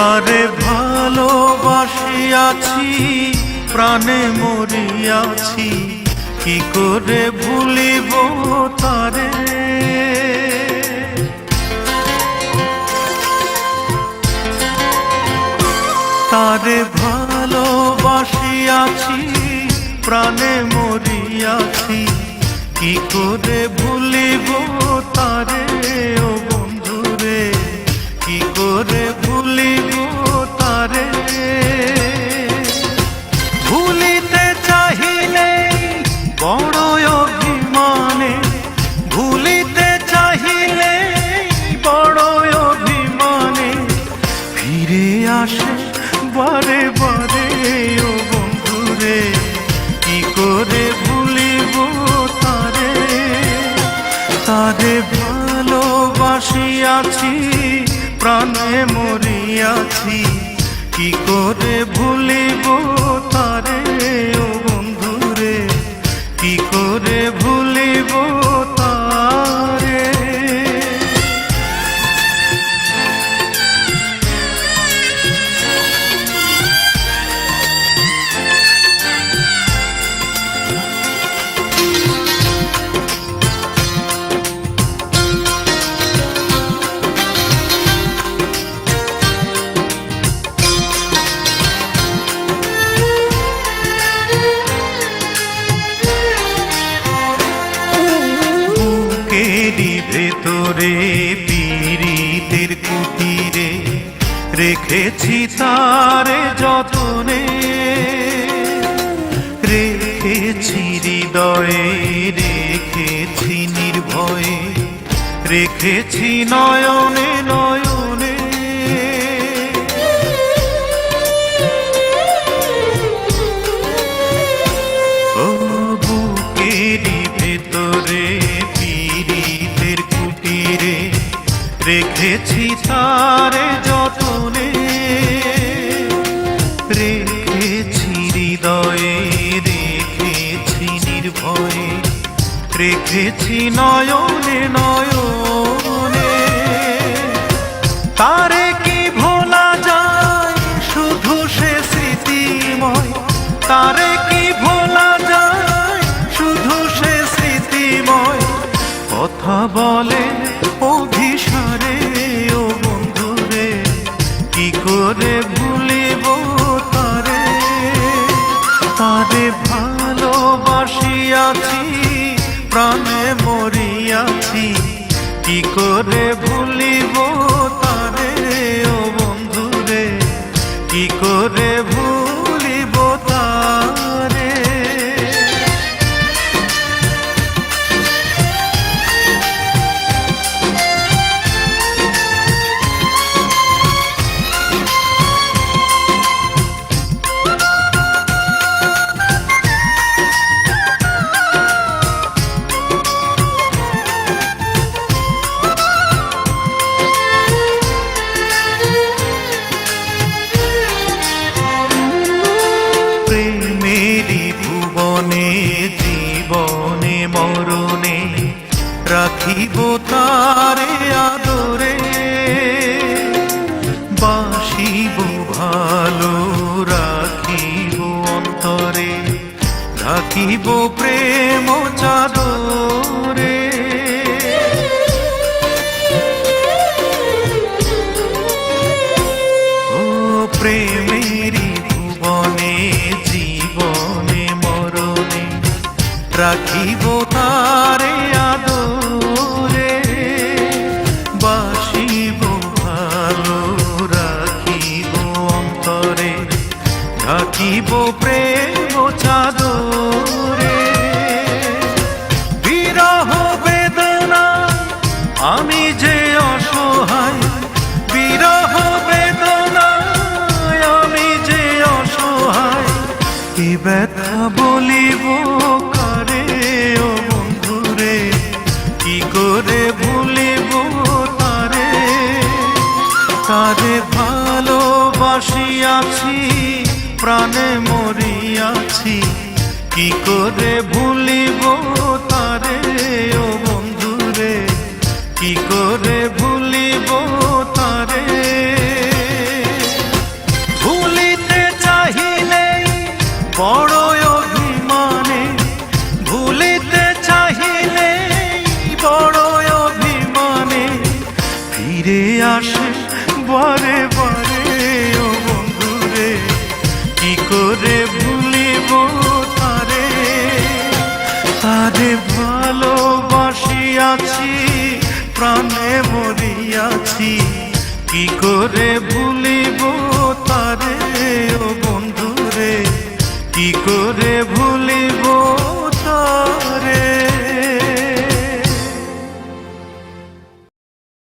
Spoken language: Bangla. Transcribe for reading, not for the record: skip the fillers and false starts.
তারে ভালোবাসিয়াছি, প্রাণে মরিয়াছি, কি করে ভুলিব তারে। তারে ভালোবাসিয়াছি, প্রাণে মরিয়াছি, কি করে ভুলিব তারে। ও বন্ধুরে, কি করে ভুলিব তারে। ভুলিতে চাহিলে বড় অভিমানে, ভুলিতে চাহিলে বড় অভিমানে, ফিরে আসে বারে বারে। ও বন্ধুরে, কি করে ভুলিব তারে। তারে ভালোবাসিয়াছি, প্রাণে মরিয়াছি, কি করে ভুলিব তারে। ও বন্ধুরে, কি করে ভুলিব তারে। ভেতরে পীড়িতের কুটিরে রেখেছি তারে যতনে, রেখেছি হৃদয়ে, রেখেছি নির্ভয়ে, রেখেছি নয়নে নয়নে। ও বুকেরই ভেতরে রেখেছি তারে যতনে, রেখেছি হৃদয়ে, রেখেছি নির্ভয়ে, রেখেছি নয়নে নয়নে। তারে কি ভোলা যায়, শুধু সে স্মৃতিময়। তারে কি ভোলা যায়, শুধু সে স্মৃতিময়। কথা বলে অভিসারে। ও বন্ধুরে, কি করে ভুলিব তারে। তারে ভালোবাসিয়াছি, প্রাণে মরিয়াছি, কি করে ভুলিব তারে। ও বন্ধুরে, কি করে ভুলিব তারে। জীবনে মরণে রাখিব তারে আদরে, বাসিব ভালো রাখিব অন্তরে, রাখিব প্রেম চাদরে। ও প্রেমেরই ভুবনে, জীবনে মরণে রাখিব তারে আদরে, বাসিব ভালো রাখিব অন্তরে, রাখিব প্রেম চাদরে। বিরহ বেদনা আমি যে অসহায়, বিরহ বেদনা আমি যে অসহায়, কি ব্যথা বলিব কারে। ও বন্ধুরে, কি করে ভুলিব তারে। তারে ভালোবাসিয়াছি, প্রাণে মরিয়াছি, কি করে ভুলিব তারে। ও বন্ধুরে, কি করে ভুলিব তারে। আসে বারে বারে ও বন্ধুরে, কি করে ভুলিব তারে। তারে ভালোবাসিয়াছি, প্রাণে মরিয়াছি, কি করে ভুলিব তারে ও বন্ধুরে, কি করে ভুলিব তারে।